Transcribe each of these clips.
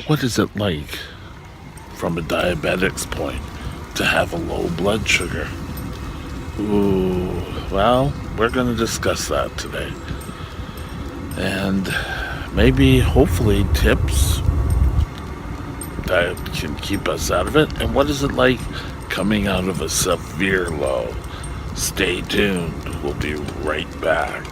What is it like, from a diabetic's point, to have a low blood sugar? Ooh, well, we're going to discuss that today. And maybe, hopefully, tips that can keep us out of it. And what is it like coming out of a severe low? Stay tuned. We'll be right back.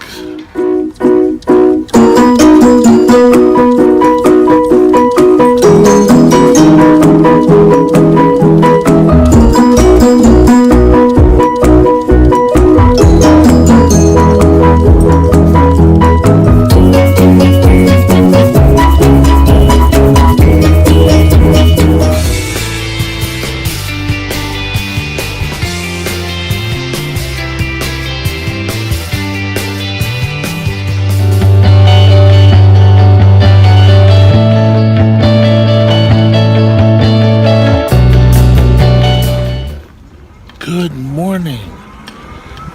Good morning.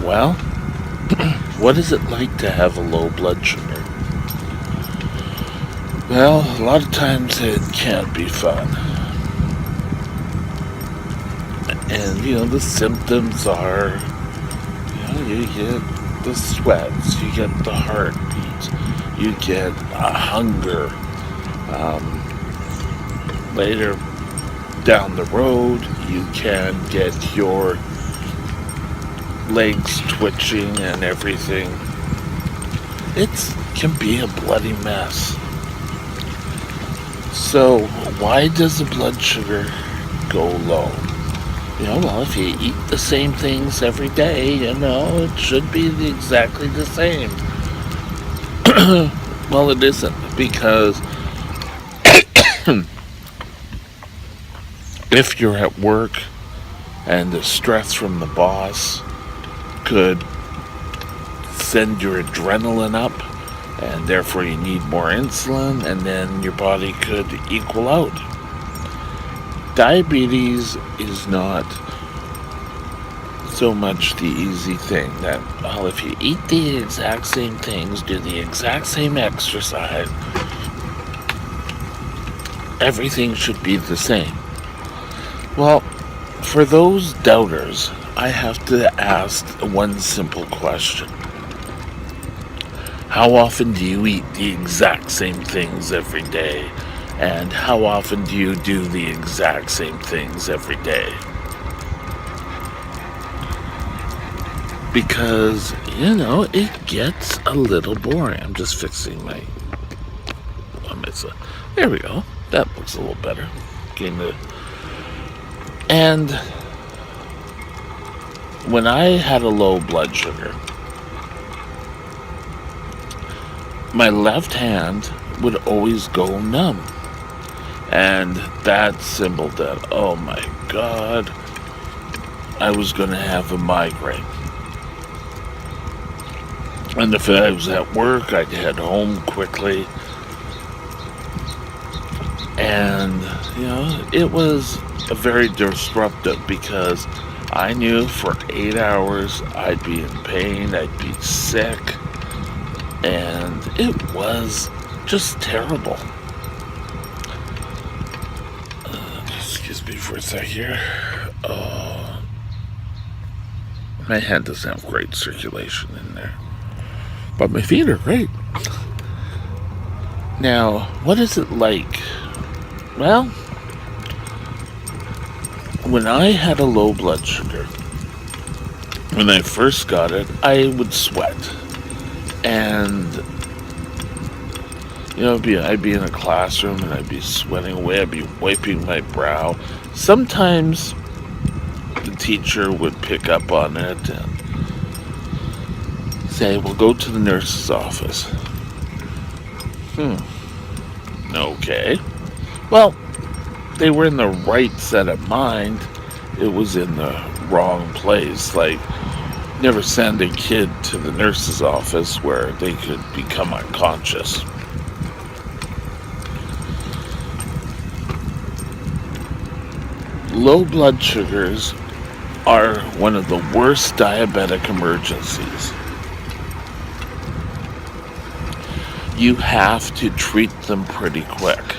Well, what is it like to have a low blood sugar? Well, a lot of times it can't be fun. And, the symptoms are, you get the sweats, you get the heartbeat, you get a hunger. Later down the road, you can get your legs twitching and everything. It can be a bloody mess. So, why does the blood sugar go low? Well, if you eat the same things every day, it should be exactly the same. Well, it isn't, because if you're at work and the stress from the boss could send your adrenaline up, and therefore you need more insulin, and then your body could equal out. Diabetes is not so much the easy thing that, well, if you eat the exact same things, do the exact same exercise, everything should be the same. Well, for those doubters, I have to ask one simple question. How often do you eat the exact same things every day? And how often do you do the exact same things every day? Because, it gets a little boring. I'm just fixing my... There we go. That looks a little better. And when I had a low blood sugar, my left hand would always go numb. And that symbol that, oh my God, I was going to have a migraine. And if I was at work, I'd head home quickly. And, it was very disruptive, because I knew for 8 hours I'd be in pain, I'd be sick, and it was just terrible. Excuse me for a sec here. My head doesn't have great circulation in there, but my feet are great. Now, what is it like? Well, when I had a low blood sugar, when I first got it, I would sweat. And, I'd be in a classroom and I'd be sweating away. I'd be wiping my brow. Sometimes the teacher would pick up on it and say, well, go to the nurse's office. Okay. Well, they were in the right set of mind. It was in the wrong place. Like, never send a kid to the nurse's office where they could become unconscious. Low blood sugars are one of the worst diabetic emergencies. You have to treat them pretty quick.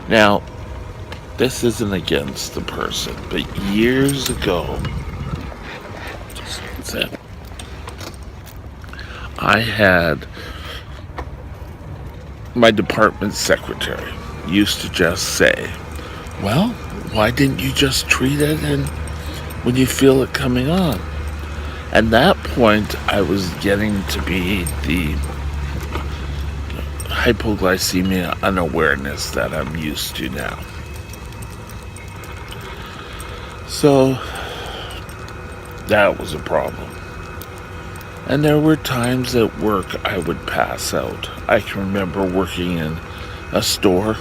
Now, this isn't against the person, but years ago, I had my department secretary used to just say, well, why didn't you just treat it and when you feel it coming on? At that point, I was getting to be the hypoglycemia unawareness that I'm used to now. So that was a problem. And there were times at work I would pass out. I can remember working in a store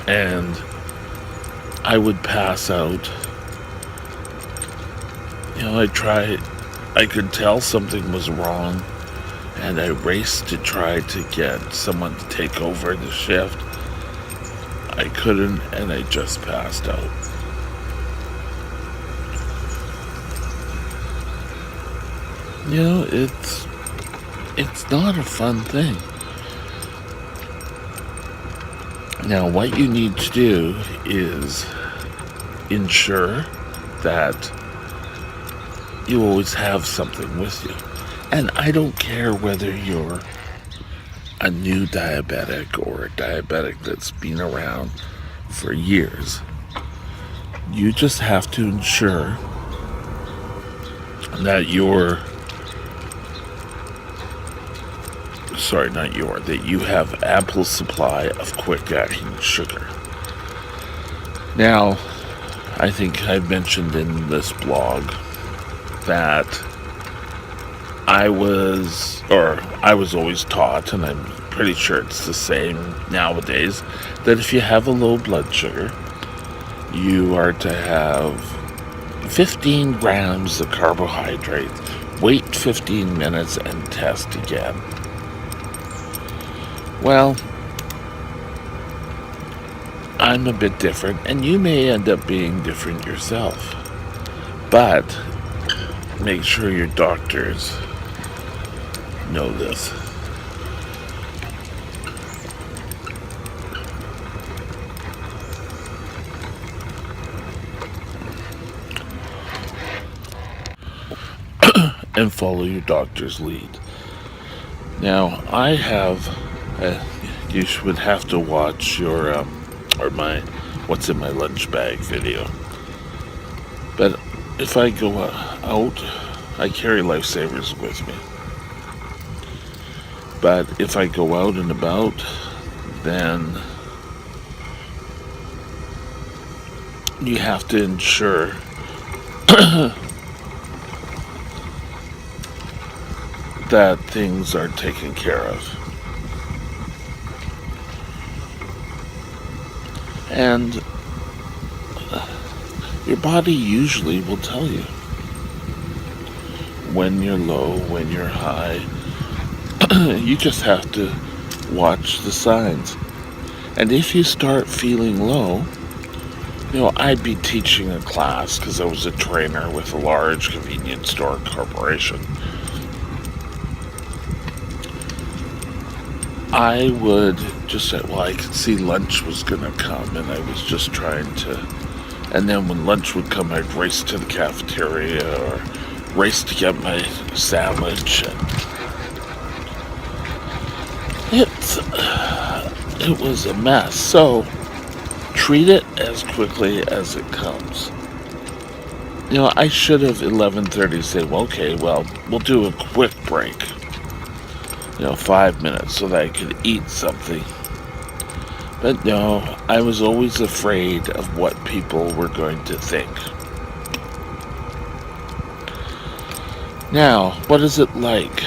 and I would pass out. I could tell something was wrong, and I raced to try to get someone to take over the shift. I couldn't, and I just passed out. It's not a fun thing. Now, what you need to do is ensure that you always have something with you. And I don't care whether you're a new diabetic or a diabetic that's been around for years. You just have to ensure that that you have ample supply of quick-acting sugar. Now, I think I've mentioned in this blog that I was always taught, and I'm pretty sure it's the same nowadays, that if you have a low blood sugar, you are to have 15 grams of carbohydrates, wait 15 minutes, and test again. Well, I'm a bit different, and you may end up being different yourself. But make sure your doctors know this. And follow your doctor's lead. Now, you would have to watch my what's in my lunch bag video. But if I go out, I carry Lifesavers with me. But if I go out and about, then you have to ensure that things are taken care of. And your body usually will tell you when you're low, when you're high. You just have to watch the signs. And if you start feeling low, I'd be teaching a class because I was a trainer with a large convenience store corporation. I would just say, I could see lunch was going to come, and I was just trying to. And then when lunch would come, I'd race to the cafeteria or race to get my sandwich. And it was a mess. So treat it as quickly as it comes. I should have 11:30 said, we'll do a quick break. 5 minutes so that I could eat something. But no, I was always afraid of what people were going to think. Now, what is it like?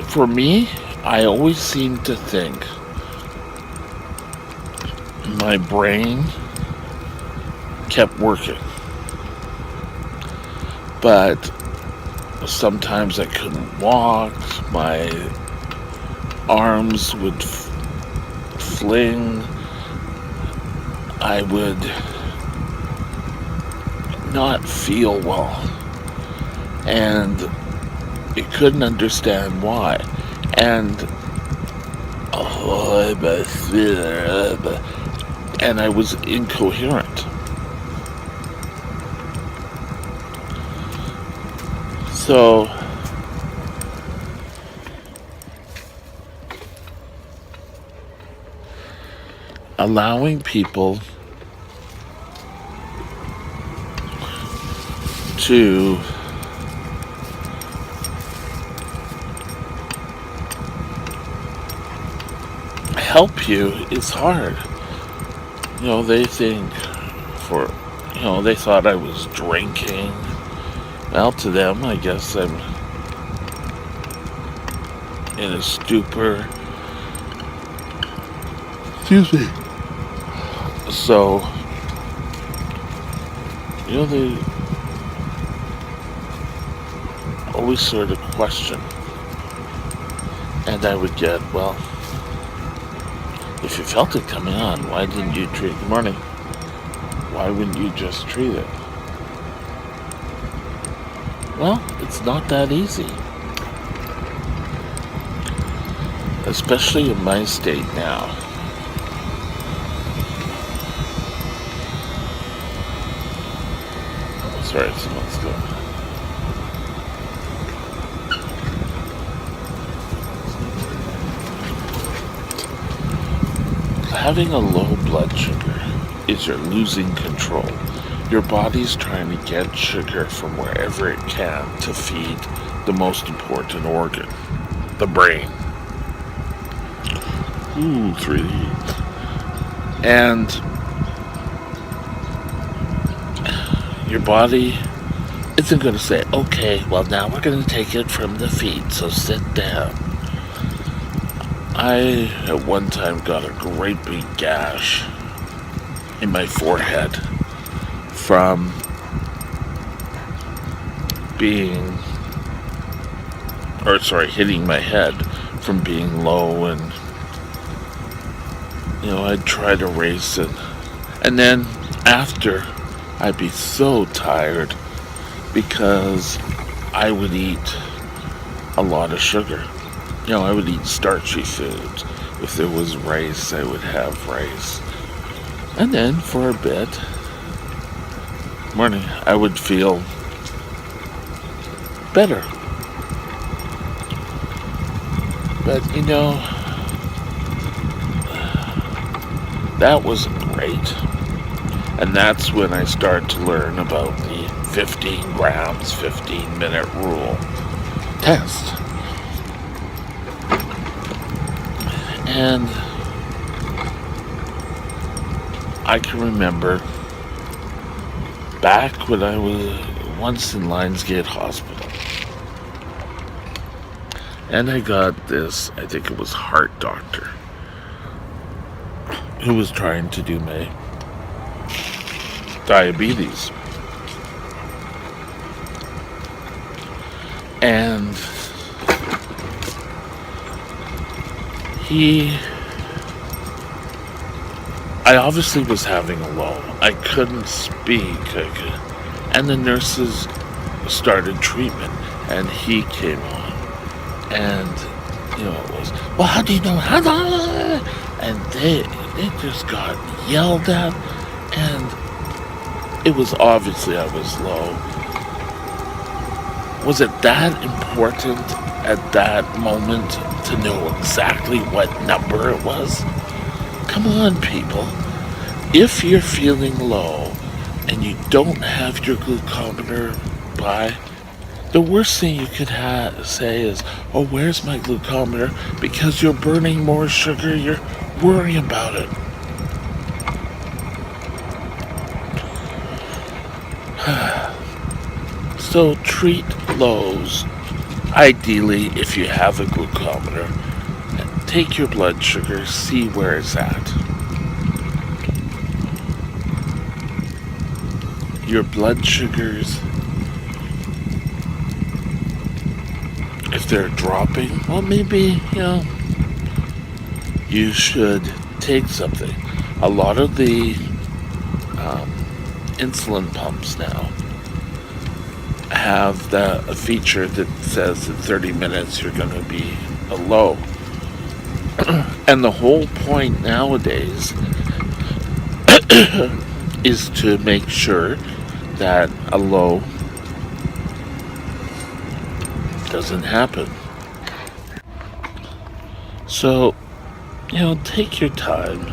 For me, I always seem to think my brain kept working. But sometimes I couldn't walk, my arms would fling, I would not feel well, and I couldn't understand why. And oh, and I was incoherent. So allowing people to help you is hard. They think they thought I was drinking. Well, to them, I guess I'm in a stupor. Excuse me. So, they always sort of question. And I would get, well, if you felt it coming on, why didn't you treat the morning? Why wouldn't you just treat it? Well, it's not that easy. Especially in my state now. Sorry, someone's going. Having a low blood sugar is you're losing control. Your body's trying to get sugar from wherever it can to feed the most important organ, the brain. Ooh, 3D. And your body isn't going to say, okay, well, now we're going to take it from the feet, so sit down. I, at one time, got a great big gash in my forehead from hitting my head from being low, and I'd try to race it, and then after I'd be so tired because I would eat a lot of sugar. I would eat starchy foods. If there was rice, I would have rice. And then for a bit, morning, I would feel better. But that wasn't great. And that's when I started to learn about the 15 grams, 15-minute rule test. And I can remember back when I was once in Lionsgate Hospital. And I got this, I think it was heart doctor, who was trying to do my diabetes. And I obviously was having a low. I couldn't speak. And the nurses started treatment, and he came on. And, it was, well, how do you know? And they just got yelled at, and it was obviously I was low. Was it that important at that moment to know exactly what number it was? Come on, people. If you're feeling low and you don't have your glucometer by, the worst thing you could say is, oh, where's my glucometer? Because you're burning more sugar, you're worrying about it. So treat lows, ideally, if you have a glucometer. Take your blood sugar, see where it's at. Your blood sugars, if they're dropping, well, maybe, you should take something. A lot of the insulin pumps now have a feature that says in 30 minutes you're going to be a low. And the whole point nowadays is to make sure that a low doesn't happen. So, take your time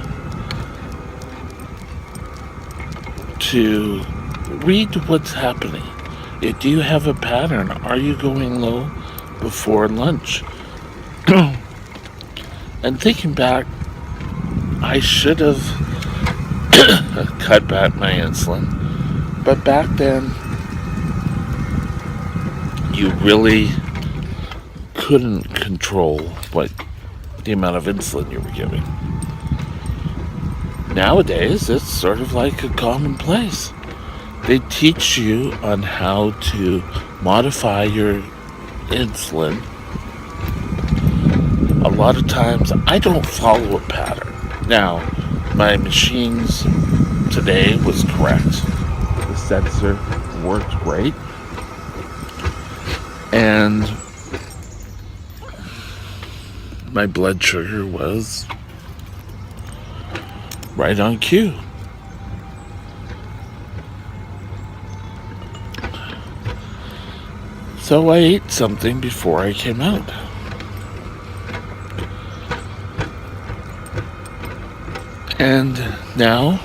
to read what's happening. Do you have a pattern? Are you going low before lunch? And thinking back, I should have cut back my insulin. But back then, you really couldn't control the amount of insulin you were giving. Nowadays, it's sort of like a commonplace. They teach you on how to modify your insulin. A lot of times, I don't follow a pattern. Now, my machines today was correct. The sensor worked great. And my blood sugar was right on cue. So I ate something before I came out. And now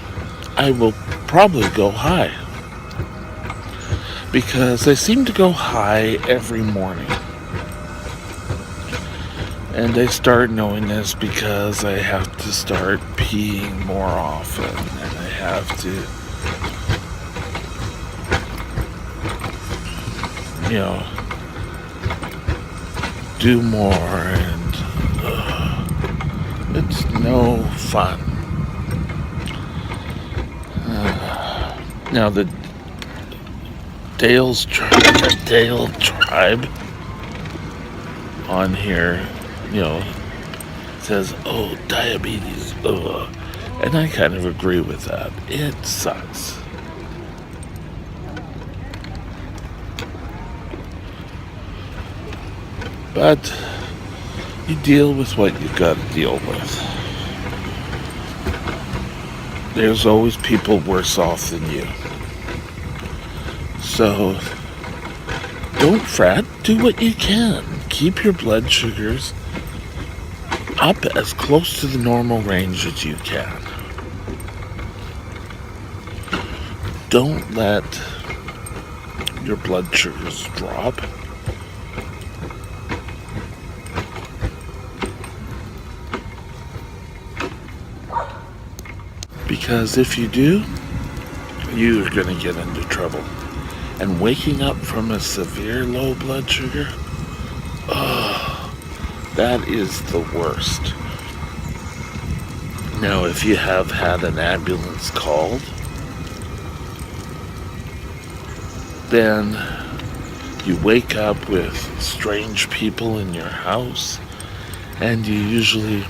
I will probably go high. Because I seem to go high every morning. And I start knowing this because I have to start peeing more often. And I have to, do more. And it's no fun. Now the Dale tribe on here, says, oh, diabetes, ugh. And I kind of agree with that. It sucks. But you deal with what you got to deal with. There's always people worse off than you. So don't fret, do what you can. Keep your blood sugars up as close to the normal range as you can. Don't let your blood sugars drop. Because if you do, you're going to get into trouble. And waking up from a severe low blood sugar, that is the worst. Now, if you have had an ambulance called, then you wake up with strange people in your house, and you usually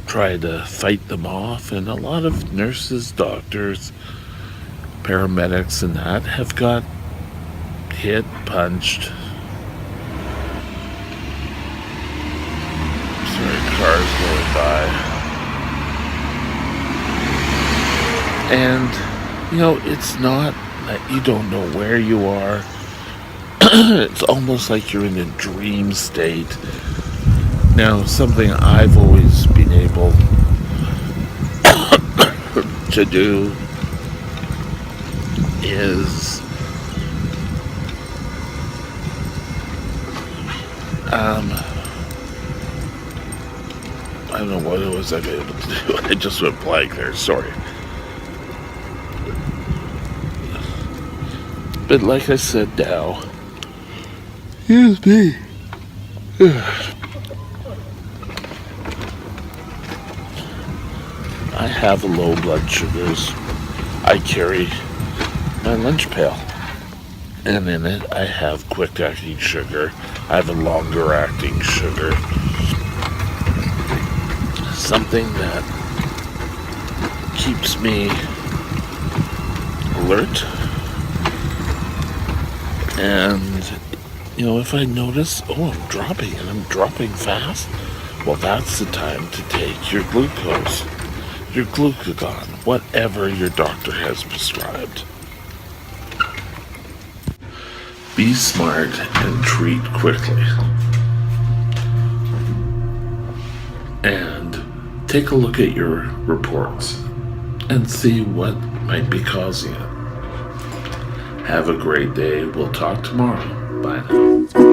try to fight them off. And a lot of nurses, doctors, paramedics and that have got hit, punched. Sorry, cars going by. And, it's not that you don't know where you are. It's almost like you're in a dream state. Now, something I've always been able to do is I don't know what it was I've been able to do. I just went blank there, sorry. But like I said now, excuse me. I have low blood sugars. I carry my lunch pail, and in it I have quick acting sugar. I have a longer acting sugar. Something that keeps me alert and, if I notice, oh, I'm dropping and I'm dropping fast, well, that's the time to take your glucose, your glucagon, whatever your doctor has prescribed. Be smart and treat quickly. And take a look at your reports and see what might be causing it. Have a great day. We'll talk tomorrow. Bye now.